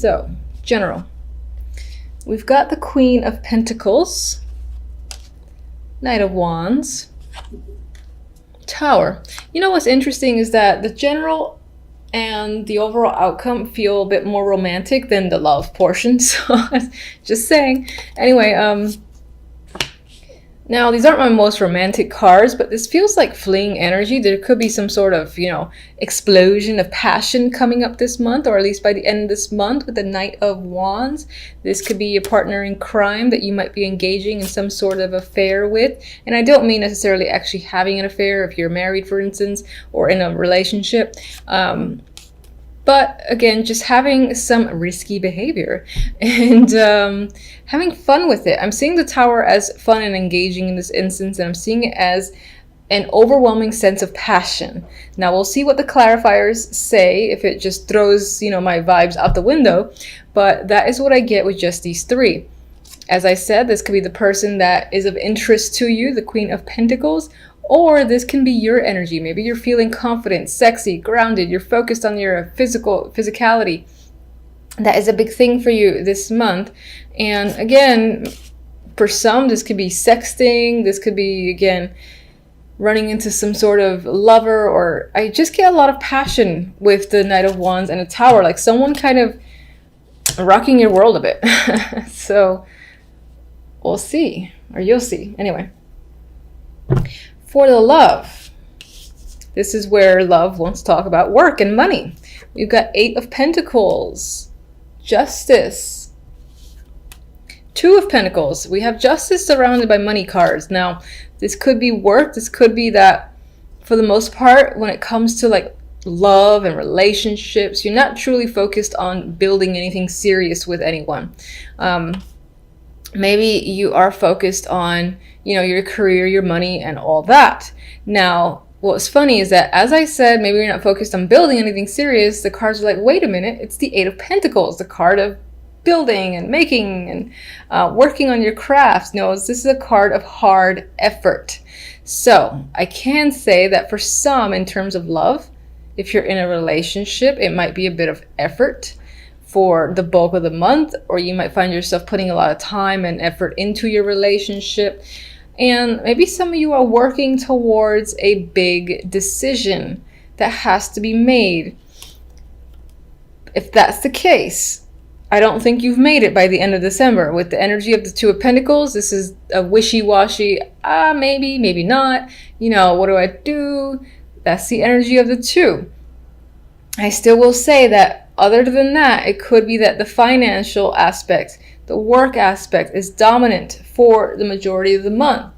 So, general. We've got the Queen of Pentacles, Knight of Wands, Tower. You know what's interesting is that the general and the overall outcome feel a bit more romantic than the love portion. So, just saying. Anyway, now, these aren't my most romantic cards, but this feels like fleeing energy. There could be some sort of, explosion of passion coming up this month, or at least by the end of this month with the Knight of Wands. This could be a partner in crime that you might be engaging in some sort of affair with. And I don't mean necessarily actually having an affair if you're married, for instance, or in a relationship. But again, just having some risky behavior and having fun with it. I'm seeing the Tower as fun and engaging in this instance, and I'm seeing it as an overwhelming sense of passion. Now, we'll see what the clarifiers say, if it just throws, my vibes out the window. But that is what I get with just these three. As I said, this could be the person that is of interest to you, the Queen of Pentacles, or this can be your energy. Maybe you're feeling confident, sexy, grounded. You're focused on your physicality. That is a big thing for you this month. And again, for some, this could be sexting. This could be, again, running into some sort of lover. Or I just get a lot of passion with the Knight of Wands and a Tower. Like someone kind of rocking your world a bit. So we'll see. Or you'll see. Anyway. For the love, this is where love wants to talk about work and money. We've got 8 of Pentacles, Justice, 2 of Pentacles. We have Justice surrounded by money cards. Now, this could be work. This could be that for the most part, when it comes to like love and relationships, you're not truly focused on building anything serious with anyone. Maybe you are focused on, your career, your money, and all that. Now, what's funny is that, as I said, maybe you're not focused on building anything serious. The cards are like, wait a minute, it's the 8 of Pentacles, the card of building and making and working on your crafts. No, this is a card of hard effort. So I can say that for some, in terms of love, if you're in a relationship, it might be a bit of effort for the bulk of the month, or you might find yourself putting a lot of time and effort into your relationship. And maybe some of you are working towards a big decision that has to be made. If that's the case, I don't think you've made it by the end of December. With the energy of the 2 of Pentacles, this is a wishy-washy, maybe, maybe not. What do I do? That's the energy of the 2. I still will say that other than that, it could be that the financial aspect, the work aspect is dominant for the majority of the month.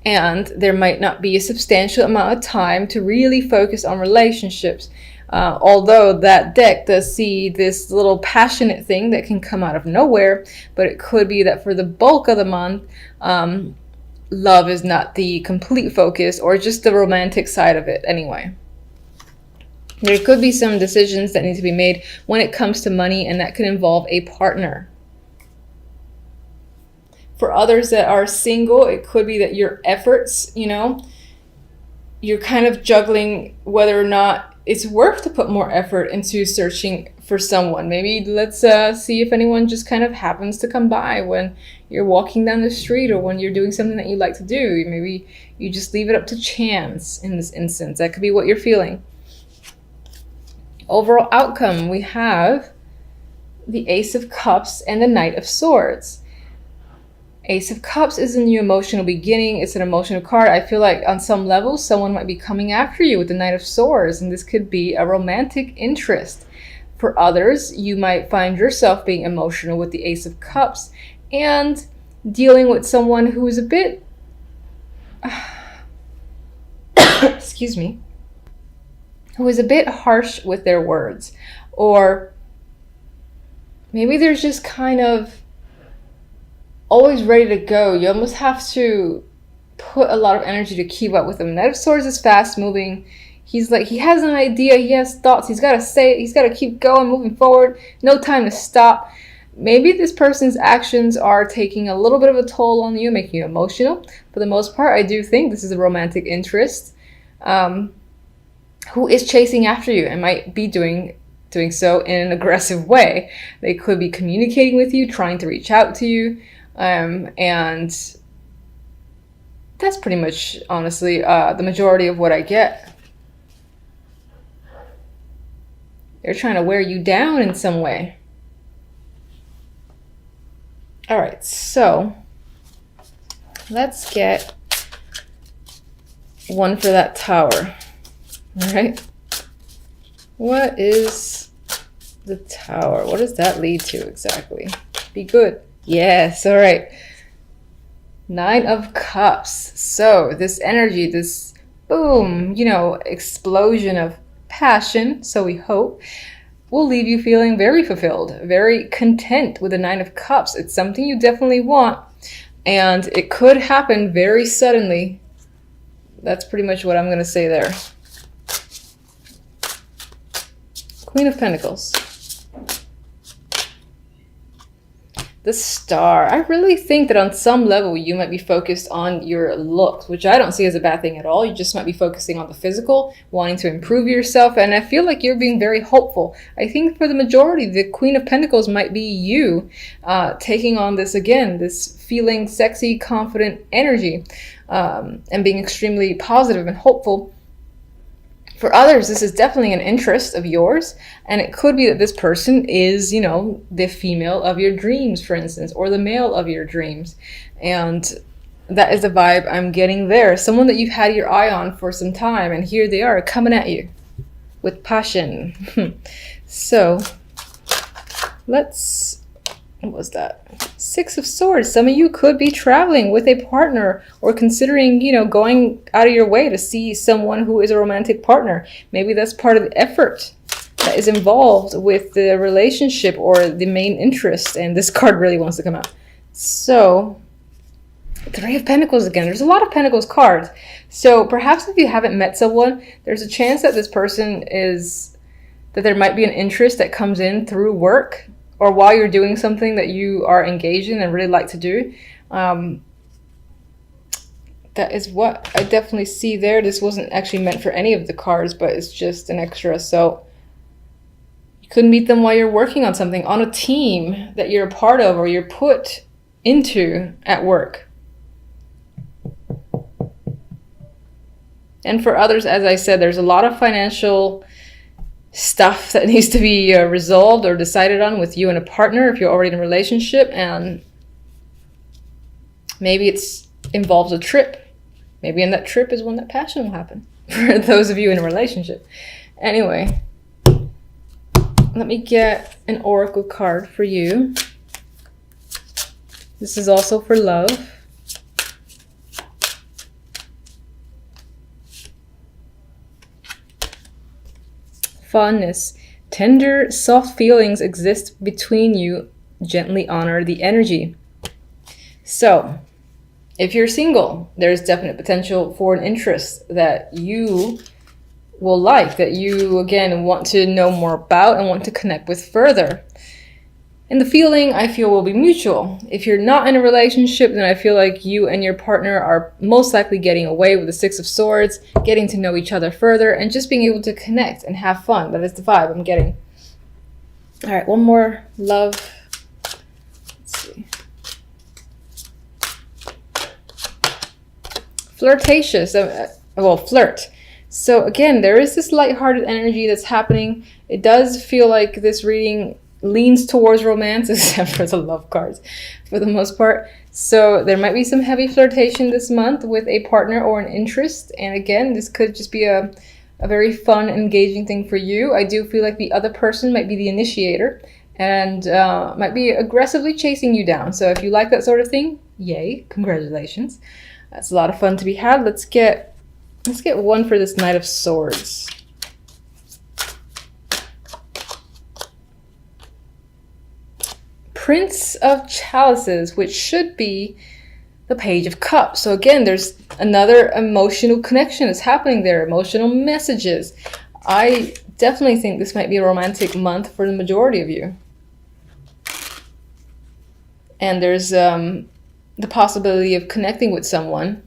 And there might not be a substantial amount of time to really focus on relationships. Although that deck does see this little passionate thing that can come out of nowhere. But it could be that for the bulk of the month, love is not the complete focus, or just the romantic side of it anyway. There could be some decisions that need to be made when it comes to money, and that could involve a partner. For others that are single, it could be that your efforts, you're kind of juggling whether or not it's worth to put more effort into searching for someone. Maybe let's see if anyone just kind of happens to come by when you're walking down the street, or when you're doing something that you like to do. Maybe you just leave it up to chance in this instance. That could be what you're feeling. Overall outcome, we have the Ace of Cups and the Knight of Swords. Ace of Cups is a new emotional beginning. It's an emotional card. I feel like on some level, someone might be coming after you with the Knight of Swords, and this could be a romantic interest. For others, you might find yourself being emotional with the Ace of Cups and dealing with someone who is a bit, excuse me, who is a bit harsh with their words. Or maybe they're just kind of always ready to go. You almost have to put a lot of energy to keep up with them. Knight of Swords is fast moving. He's like, he has an idea, he has thoughts, he's got to say it, he's got to keep going, moving forward. No time to stop. Maybe this person's actions are taking a little bit of a toll on you, making you emotional. For the most part, I do think this is a romantic interest who is chasing after you and might be doing doing so in an aggressive way. They could be communicating with you, trying to reach out to you, and that's pretty much, honestly, the majority of what I get. They're trying to wear you down in some way. All right, so let's get one for that Tower. All right. What is the Tower? What does that lead to exactly? Be good. Yes. All right. 9 of Cups. So this energy, this boom, explosion of passion, so we hope, will leave you feeling very fulfilled, very content with the 9 of Cups. It's something you definitely want, and it could happen very suddenly. That's pretty much what I'm going to say there. Queen of Pentacles. The Star. I really think that on some level you might be focused on your looks, which I don't see as a bad thing at all. You just might be focusing on the physical, wanting to improve yourself, and I feel like you're being very hopeful. I think for the majority, the Queen of Pentacles might be you taking on this again, this feeling sexy, confident energy, and being extremely positive and hopeful. For others, this is definitely an interest of yours, and it could be that this person is, the female of your dreams, for instance, or the male of your dreams. And that is the vibe I'm getting there. Someone that you've had your eye on for some time, and here they are coming at you with passion. So let's, what was that? 6 of Swords. Some of you could be traveling with a partner, or considering, going out of your way to see someone who is a romantic partner. Maybe that's part of the effort that is involved with the relationship or the main interest. And this card really wants to come out. So 3 of Pentacles again. There's a lot of Pentacles cards. So perhaps if you haven't met someone, there's a chance that this person that there might be an interest that comes in through work, or while you're doing something that you are engaged in and really like to do. That is what I definitely see there. This wasn't actually meant for any of the cards, but it's just an extra. So you could meet them while you're working on something, on a team that you're a part of or you're put into at work. And for others, as I said, there's a lot of financial stuff that needs to be resolved or decided on with you and a partner if you're already in a relationship, and maybe it's involves a trip. Maybe in that trip is when that passion will happen for those of you in a relationship. Anyway, let me get an oracle card for you. This is also for love. Fondness. Tender, soft feelings exist between you. Gently honor the energy. So, if you're single, there's definite potential for an interest that you will like, that you, again, want to know more about and want to connect with further. And the feeling, I feel, will be mutual. If you're not in a relationship, then I feel like you and your partner are most likely getting away with the 6 of Swords, getting to know each other further, and just being able to connect and have fun. That is the vibe I'm getting. All right, one more love. Let's see. Flirtatious. Flirt. So again, there is this lighthearted energy that's happening. It does feel like this reading leans towards romance, except for the love cards for the most part. So there might be some heavy flirtation this month with a partner or an interest. And again, this could just be a very fun, engaging thing for you. I do feel like the other person might be the initiator and might be aggressively chasing you down. So if you like that sort of thing, yay, congratulations. That's a lot of fun to be had. Let's get one for this Knight of Swords. Prince of Chalices, which should be the Page of Cups. So again, there's another emotional connection that's happening there, emotional messages. I definitely think this might be a romantic month for the majority of you. And there's the possibility of connecting with someone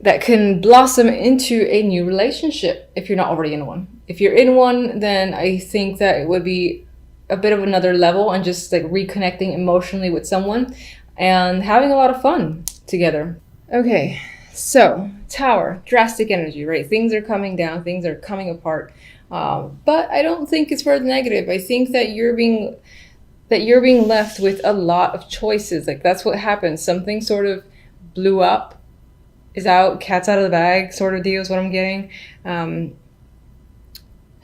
that can blossom into a new relationship if you're not already in one. If you're in one, then I think that it would be a bit of another level and just like reconnecting emotionally with someone and having a lot of fun together. Okay, so Tower, drastic energy, right? Things are coming down, things are coming apart. But I don't think it's for the negative. I think that you're being left with a lot of choices. Like that's what happened. Something sort of blew up, is out, cat's out of the bag sort of deal is what I'm getting.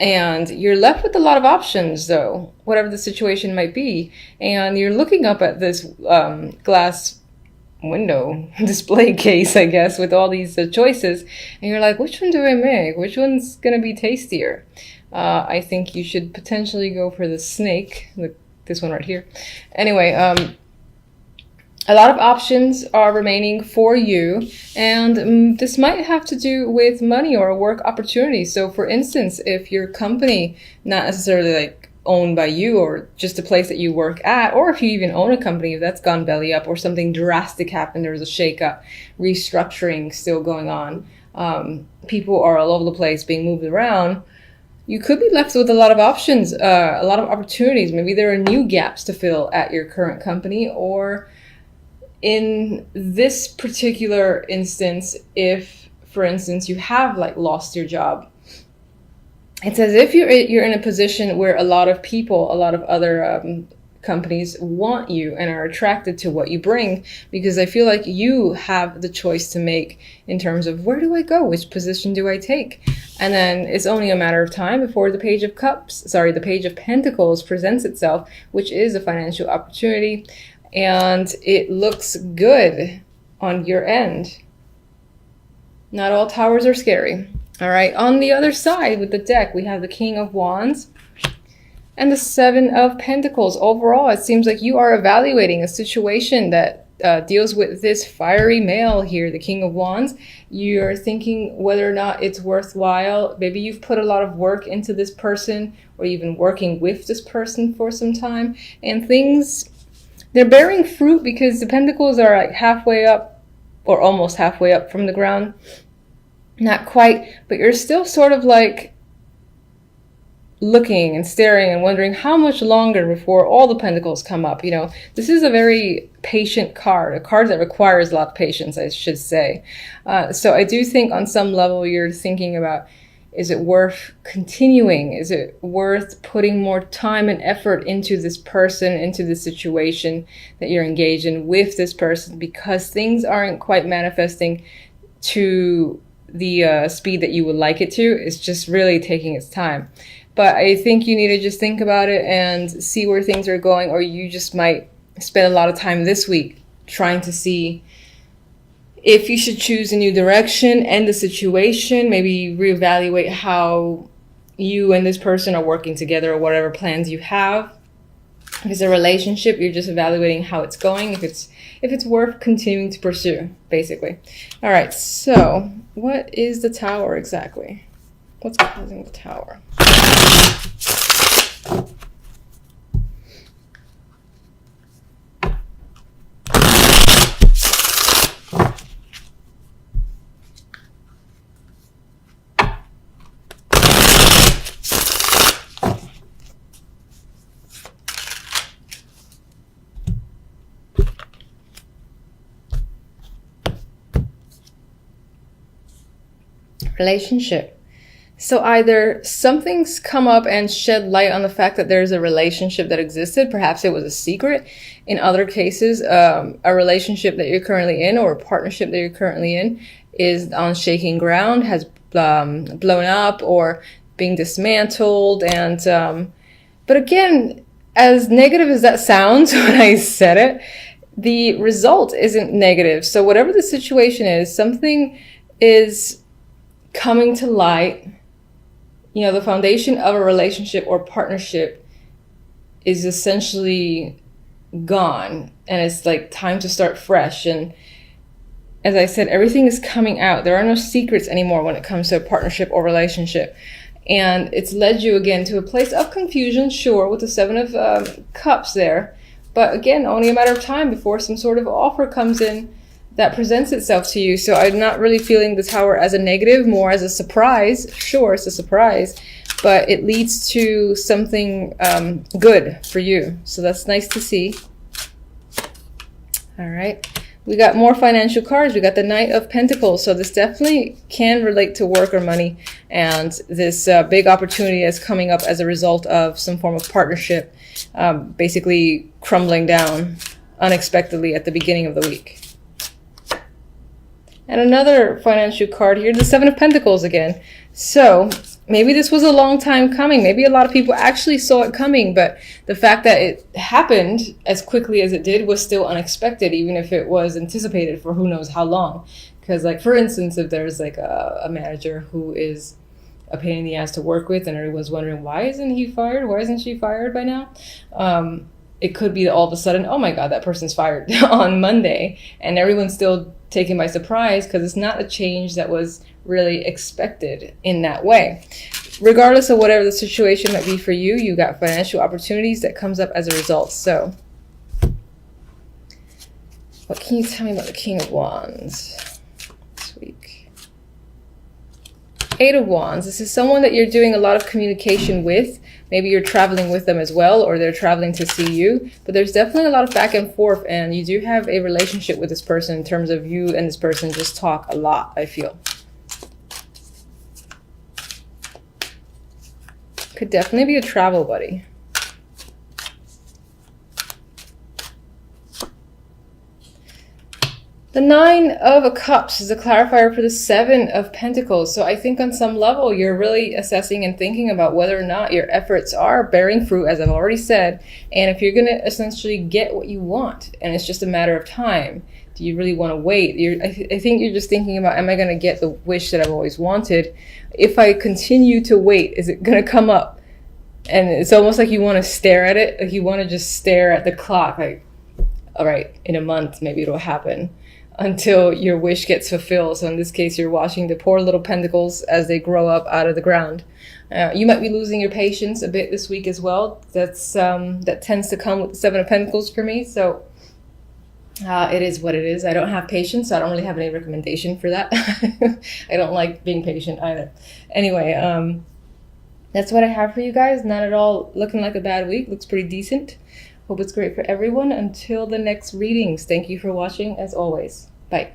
And you're left with a lot of options though, whatever the situation might be. And you're looking up at this glass window display case, I guess, with all these choices. And you're like, which one do I make? Which one's going to be tastier? I think you should potentially go for the snake, this one right here. Anyway, a lot of options are remaining for you, and this might have to do with money or a work opportunity. So for instance, if your company, not necessarily like owned by you or just a place that you work at, or if you even own a company that's gone belly up or something drastic happened, there's a shakeup, restructuring still going on, people are all over the place being moved around, you could be left with a lot of options, a lot of opportunities. Maybe there are new gaps to fill at your current company, or in this particular instance, if, for instance, you have like lost your job, it's as if you're in a position where a lot of people, a lot of other companies want you and are attracted to what you bring, because I feel like you have the choice to make in terms of where do I go, which position do I take, and then it's only a matter of time before the Page of Pentacles presents itself, which is a financial opportunity. And it looks good on your end. Not all towers are scary. All right, on the other side with the deck, we have the King of Wands and the Seven of Pentacles. Overall, it seems like you are evaluating a situation that deals with this fiery male here, the King of Wands. You're thinking whether or not it's worthwhile. Maybe you've put a lot of work into this person, or you've been working with this person for some time, and they're bearing fruit because the pentacles are like halfway up or almost halfway up from the ground. Not quite, but you're still sort of like looking and staring and wondering how much longer before all the pentacles come up. You know, this is a very patient card, a card that requires a lot of patience, I should say. So I do think on some level you're thinking about, is it worth continuing? Is it worth putting more time and effort into this person, into the situation that you're engaged in with this person, because things aren't quite manifesting to the speed that you would like it to? It's just really taking its time. But I think you need to just think about it and see where things are going, or you just might spend a lot of time this week trying to see if you should choose a new direction and the situation, maybe reevaluate how you and this person are working together or whatever plans you have. If it's a relationship, you're just evaluating how it's going, if it's worth continuing to pursue, basically. All right, so what is the Tower exactly? What's causing the Tower? Relationship. So either something's come up and shed light on the fact that there's a relationship that existed. Perhaps it was a secret. In other cases, a relationship that you're currently in, or a partnership that you're currently in, is on shaking ground, has blown up or being dismantled. And but again, as negative as that sounds when I said it, the result isn't negative. So whatever the situation is, something is coming to light. You know, the foundation of a relationship or partnership is essentially gone, and it's like time to start fresh. And as I said, everything is coming out. There are no secrets anymore when it comes to a partnership or relationship. And it's led you again to a place of confusion, sure, with the Seven of Cups there. But again, only a matter of time before some sort of offer comes in that presents itself to you. So I'm not really feeling the Tower as a negative, more as a surprise. Sure, it's a surprise, but it leads to something good for you. So that's nice to see. All right. We got more financial cards. We got the Knight of Pentacles. So this definitely can relate to work or money. And this big opportunity is coming up as a result of some form of partnership, basically crumbling down unexpectedly at the beginning of the week. And another financial card here, the Seven of Pentacles again. So maybe this was a long time coming. Maybe a lot of people actually saw it coming, but the fact that it happened as quickly as it did was still unexpected, even if it was anticipated for who knows how long. Because, like, for instance, if there's like a manager who is a pain in the ass to work with and everyone's wondering, why isn't he fired? Why isn't she fired by now? It could be that all of a sudden, oh my God, that person's fired on Monday, and everyone's still taken by surprise because it's not a change that was really expected in that way. Regardless of whatever the situation might be for you, you got financial opportunities that comes up as a result. So what can you tell me about the King of Wands this week? Eight of Wands. This is someone that you're doing a lot of communication with. Maybe you're traveling with them as well, or they're traveling to see you. But there's definitely a lot of back and forth, and you do have a relationship with this person in terms of you and this person just talk a lot, I feel. Could definitely be a travel buddy. The Nine of Cups is a clarifier for the Seven of Pentacles. So I think on some level, you're really assessing and thinking about whether or not your efforts are bearing fruit, as I've already said. And if you're going to essentially get what you want, and it's just a matter of time, do you really want to wait? I think you're just thinking about, am I going to get the wish that I've always wanted? If I continue to wait, is it going to come up? And it's almost like you want to stare at it. Like you want to just stare at the clock. Like, all right, in a month, maybe it'll happen, until your wish gets fulfilled. So in this case, you're watching the poor little pentacles as they grow up out of the ground. You might be losing your patience a bit this week as well. That tends to come with the Seven of Pentacles for me. So it is what it is. I don't have patience, so I don't really have any recommendation for that. I don't like being patient either. Anyway, that's what I have for you guys. Not at all looking like a bad week. Looks pretty decent. Hope it's great for everyone. Until the next readings, thank you for watching as always. Bye.